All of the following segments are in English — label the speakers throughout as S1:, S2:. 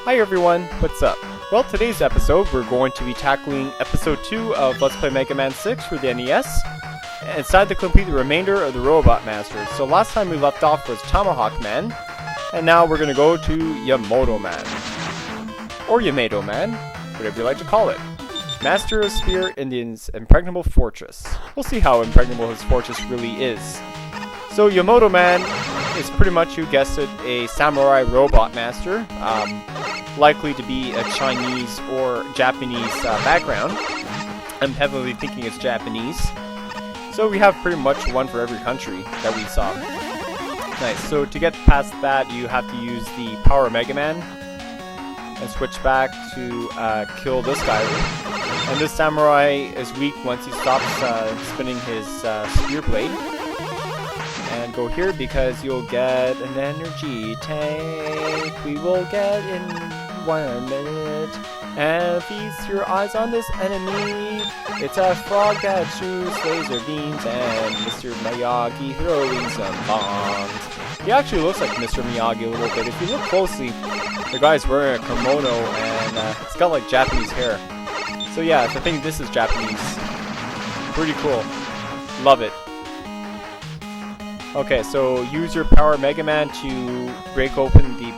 S1: Hi everyone, what's up? Well, today's episode we're going to be tackling episode 2 of Let's Play Mega Man 6 for the NES. And it's time to complete the remainder of the Robot Masters. So last time we left off was Tomahawk Man, and now we're going to go to Yamato Man. Or Yamato Man, whatever you like to call it. Master of Spirit Indian's impregnable fortress. We'll see how impregnable his fortress really is. So Yamato Man is pretty much, you guessed it, a samurai robot master, likely to be a Chinese or Japanese background. I'm heavily thinking it's Japanese. So we have pretty much one for every country that we saw. Nice, so to get past that you have to use the power Megaman and switch back to kill this guy. And this samurai is weak once he stops spinning his spear blade. And go here because you'll get an energy tank. We will get in 1 minute. And feast your eyes on this enemy. It's a frog that shoots laser beams and Mr. Miyagi throwing some bombs. He actually looks like Mr. Miyagi a little bit. If you look closely, the guy's wearing a kimono and it's got like Japanese hair. So yeah, I think this is Japanese. Pretty cool. Love it. Okay, so use your power Mega Man to break open the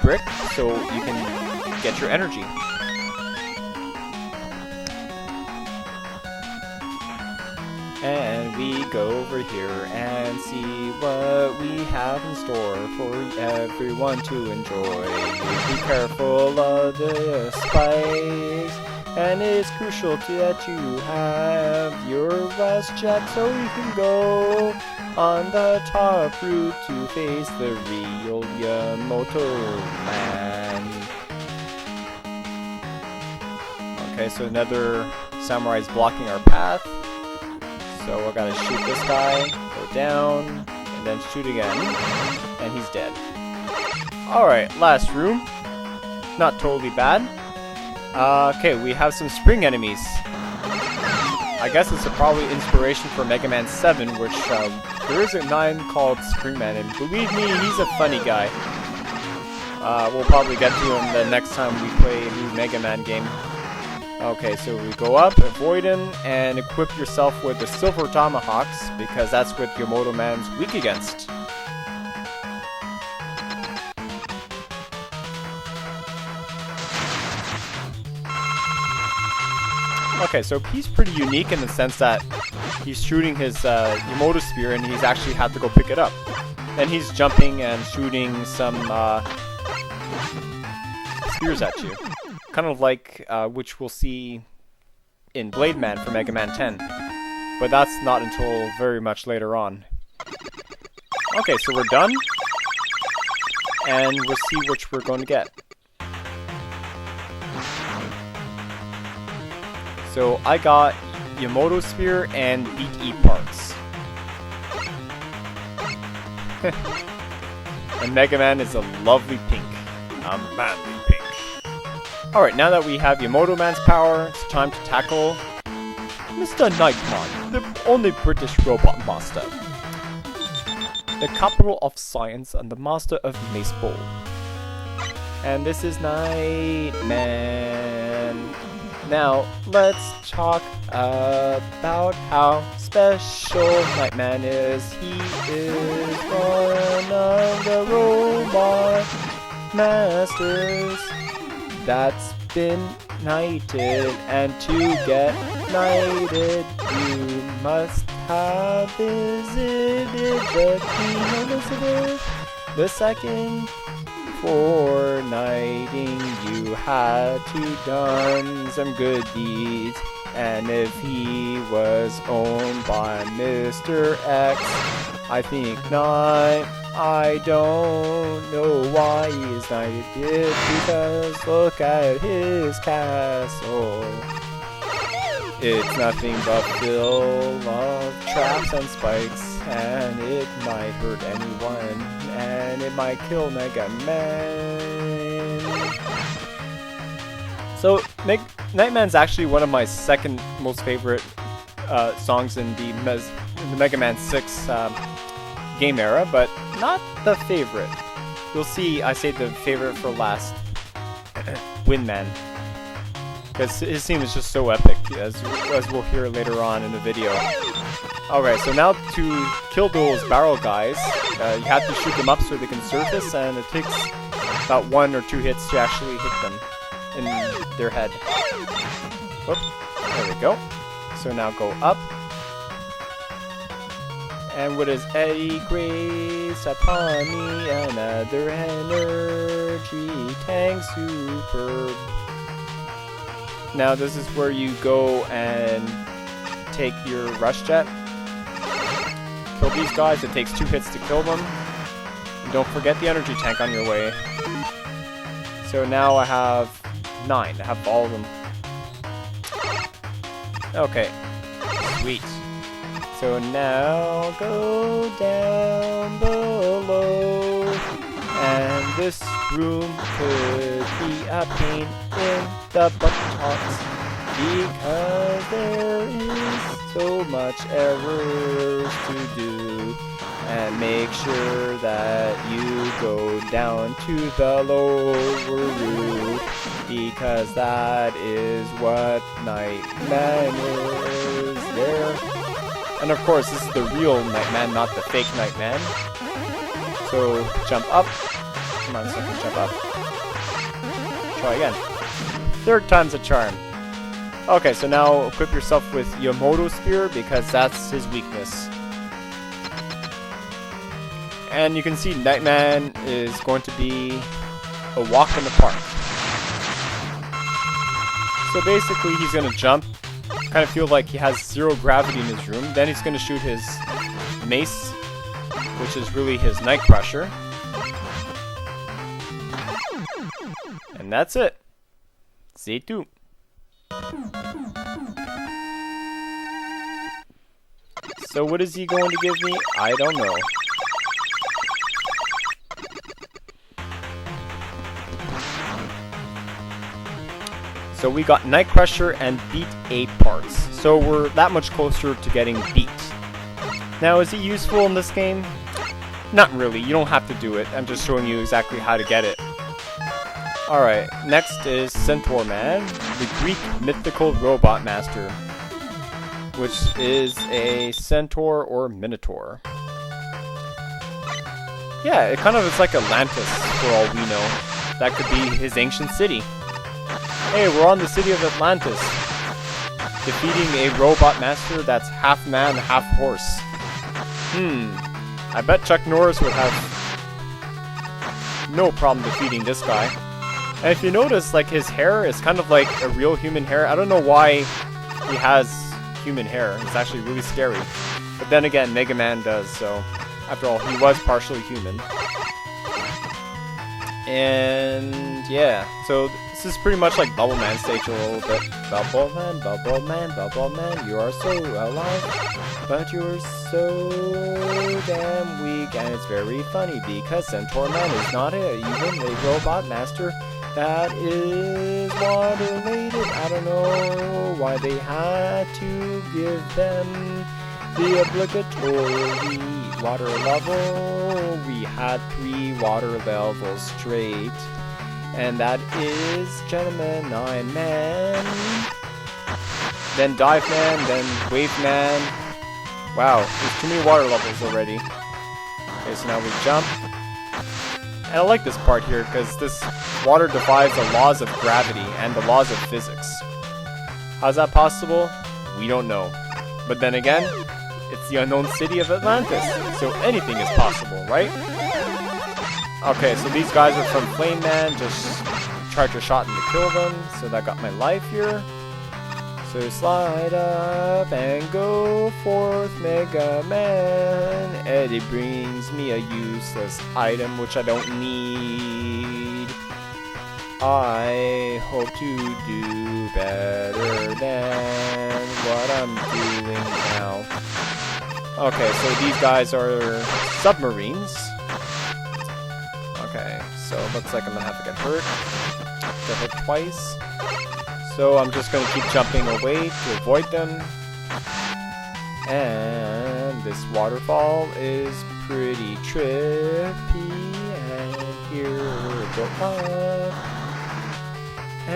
S1: brick so you can get your energy. And we go over here and see what we have in store for everyone to enjoy. Be careful of the spikes, and it's crucial that you have your rest jet so you can go on the top route to face the real Yamato Man. Okay, so another samurai is blocking our path. So I gotta shoot this guy, go down, and then shoot again, and he's dead. Alright, last room. Not totally bad. Okay, we have some spring enemies. I guess it's probably inspiration for Mega Man 7, which there is a 9 called Springman, and believe me, he's a funny guy. We'll probably get to him the next time we play a new Mega Man game. Okay, so we go up, avoid him, and equip yourself with the silver tomahawks, because that's what Yamato Man's weak against. Okay, so he's pretty unique in the sense that he's shooting his Yamato spear and he's actually had to go pick it up. And he's jumping and shooting some spears at you. Kind of like which we'll see in Blade Man for Mega Man 10. But that's not until very much later on. Okay, so we're done. And we'll see which we're going to get. So I got Yamato Spear and Beat E parts. And Mega Man is a lovely pink. A manly pink. Alright, now that we have Yamato Man's power, it's time to tackle Mr. Knightman, the only British robot master. The capital of science and the master of Mace Bowl. And this is Knightman. Now, let's talk about how special Knightman is. He is one of the robot masters that's been knighted. And to get knighted, you must have visited the Queen Elizabeth II. For knighting, you had to done some good deeds. And if he was owned by Mr. X, I think not. I don't know why he's knighted, because look at his castle. It's nothing but full of traps and spikes, and it might hurt anyone, and it might kill Mega Man. So, Knightman's actually one of my second most favorite songs in the Mega Man 6 game era, but not the favorite. You'll see I saved the favorite for last. Windman. Because his theme is just so epic, as we'll hear later on in the video. Alright, so now to kill those barrel guys, you have to shoot them up so they can surface, and it takes about 1 or 2 hits to actually hit them in their head. Whoop, there we go. So now go up. And with his eddy grace upon me, another energy tank superb. Now this is where you go and take your rush jet. Kill these guys, it takes 2 hits to kill them. And don't forget the energy tank on your way. So now I have 9, I have all of them. Okay, sweet. So now go down below, and this room could be a pain in the buttocks, because there is so much errors to do. And make sure that you go down to the lower roof, because that is what Knightman is there. And of course, this is the real Knightman, not the fake Knightman. So, jump up. Come on, second, jump up. Try again. 3rd time's a charm. Okay, so now equip yourself with Yamato Spear, because that's his weakness. And you can see Knightman is going to be a walk in the park. So basically, he's going to jump. Kind of feel like he has 0 gravity in his room. Then he's going to shoot his mace, which is really his Night Crusher. And that's it. C'est tout. So what is he going to give me? I don't know. So we got Night Crusher and Beat 8 parts. So we're that much closer to getting Beat. Now, is it useful in this game? Not really, you don't have to do it. I'm just showing you exactly how to get it. Alright, next is Centaur Man, the Greek mythical robot master, which is a centaur or minotaur. Yeah, it kind of is like Atlantis, for all we know. That could be his ancient city. Hey, we're on the city of Atlantis, defeating a robot master that's half man, half horse. I bet Chuck Norris would have no problem defeating this guy. And if you notice, like, his hair is kind of like a real human hair. I don't know why he has human hair. It's actually really scary. But then again, Megaman does, so after all, he was partially human. And yeah, so this is pretty much like Bubble Man stage a little bit. Bubble Man, Bubble Man, Bubble Man, you are so alive, but you're so damn weak. And it's very funny because Centaur Man is not even a robot master that is water-related. I don't know why they had to give them the obligatory water level. We had 3 water levels straight. And that is Gemini Man, then Dive Man, then Wave Man. Wow, there's too many water levels already. Okay, so now we jump. And I like this part here, because this water defies the laws of gravity and the laws of physics. How's that possible? We don't know. But then again, it's the unknown city of Atlantis, so anything is possible, right? Okay, so these guys are from Flame Man, just charge a shot and to kill them, so that got my life here. So slide up and go forth, Mega Man. And it brings me a useless item which I don't need. I hope to do better than what I'm doing now. Okay, so these guys are submarines. Okay, so it looks like I'm gonna have to get hurt. Get hit twice. So I'm just gonna keep jumping away to avoid them. And this waterfall is pretty trippy. And here we go up.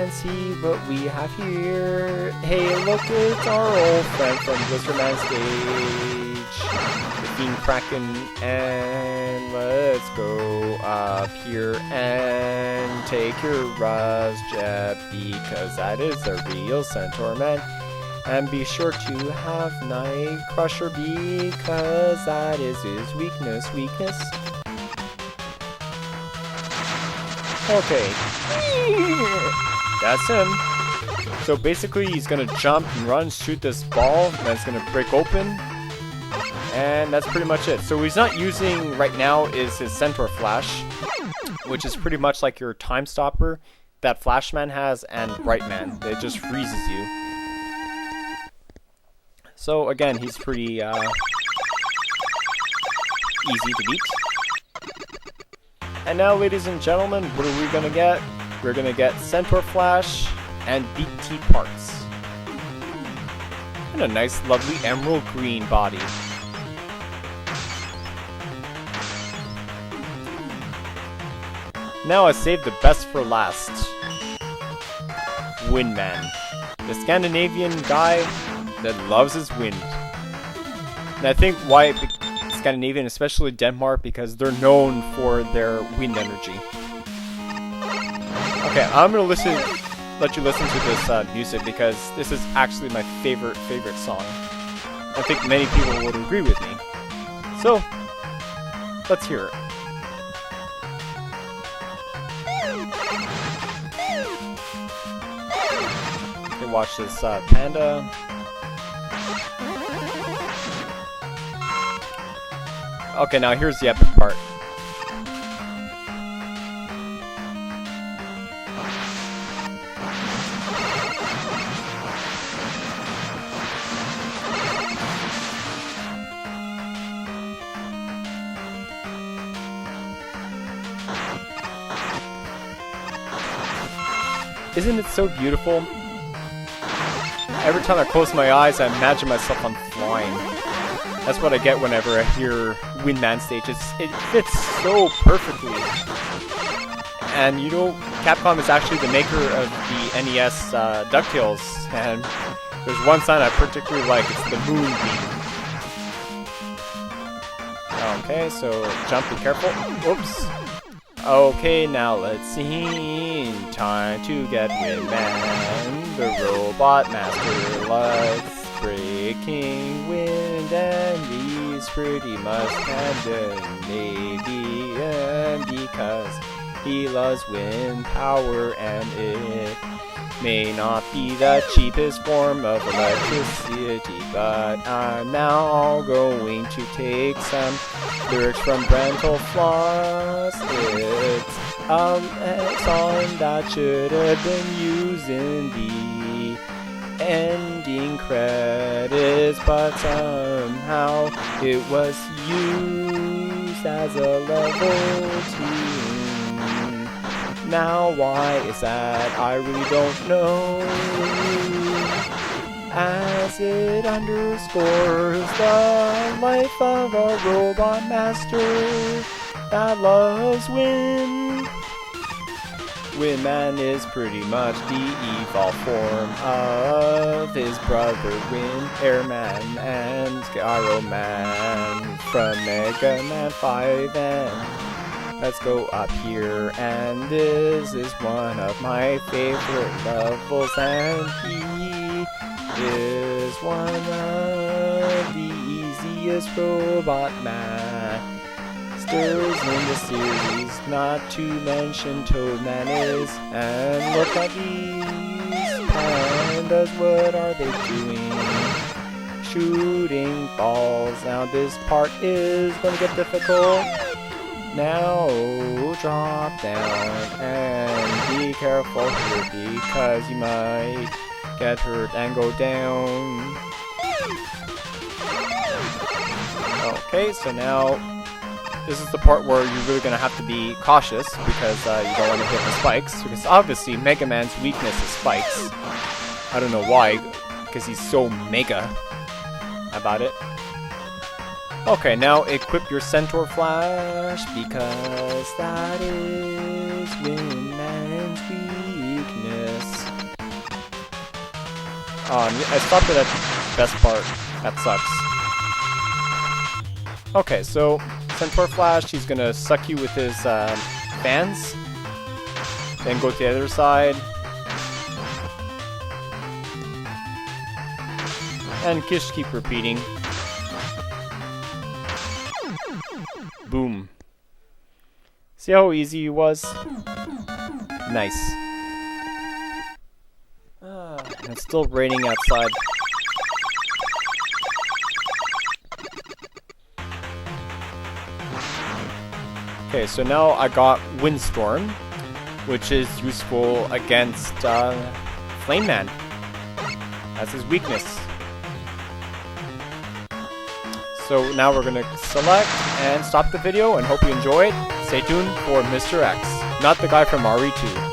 S1: and see what we have here. Hey, look, it's our old friend from Blizzardman stage, the Fiend Kraken, and let's go up here and take your Rust Jet, because that is the real Centaur Man. And be sure to have Night Crusher, because that is his weakness. Okay. That's him. So basically he's gonna jump and run, shoot this ball, and it's gonna break open. And that's pretty much it. So he's not using right now is his Centaur Flash, which is pretty much like your time stopper that Flashman has and Brightman. It just freezes you. So again, he's pretty easy to beat. And now, ladies and gentlemen, what are we gonna get? We're gonna get Centaur Flash and BT parts. And a nice, lovely emerald green body. Now I saved the best for last. Windman. The Scandinavian guy that loves his wind. And I think why Scandinavian, especially Denmark, because they're known for their wind energy. Okay, I'm gonna let you listen to this music, because this is actually my favorite song. I think many people would agree with me. So, let's hear it. You can watch this panda. Okay, now here's the epic part. Isn't it so beautiful? Every time I close my eyes, I imagine myself on flying. That's what I get whenever I hear Windman stage. It fits so perfectly. And you know, Capcom is actually the maker of the NES DuckTales, and there's one sound I particularly like. It's the Moonbeam. Okay, so jump, be careful. Oops. Okay, now let's see. Time to get Windman, the robot master. Let's breaking wind, and he's pretty much Scandinavian because he loves wind power, and it may not be the cheapest form of electricity, but I'm now going to take some lyrics from Brental Floss. It's a song that should have been used in the ending credits, but somehow it was used as a level 2. Now why is that? I really don't know, as it underscores the life of a robot master that loves wind. Windman is pretty much the evolved form of his brother Wind, Airman, and Gyroman from Megaman 5. And let's go up here, and this is one of my favorite levels, and he is one of the easiest robot masters in the series, not to mention Toadman is. And look at these pandas, what are they doing? Shooting balls. Now this part is gonna get difficult. Now drop down and be careful here, because you might get hurt and go down. Okay, so now this is the part where you're really going to have to be cautious, because you don't want to hit the spikes, because obviously Mega Man's weakness is spikes. I don't know why, because he's so mega about it. Okay, now equip your Centaur Flash, because that is Windman's weakness. I stopped it at the best part. That sucks. Okay, so Centaur Flash, he's gonna suck you with his fans. Then go to the other side. And just keep repeating. Boom. See how easy he was? Nice. And it's still raining outside. Okay, so now I got Windstorm, which is useful against Flame Man. That's his weakness. So now we're going to select and stop the video and hope you enjoy it. Stay tuned for Mr. X, not the guy from RE2.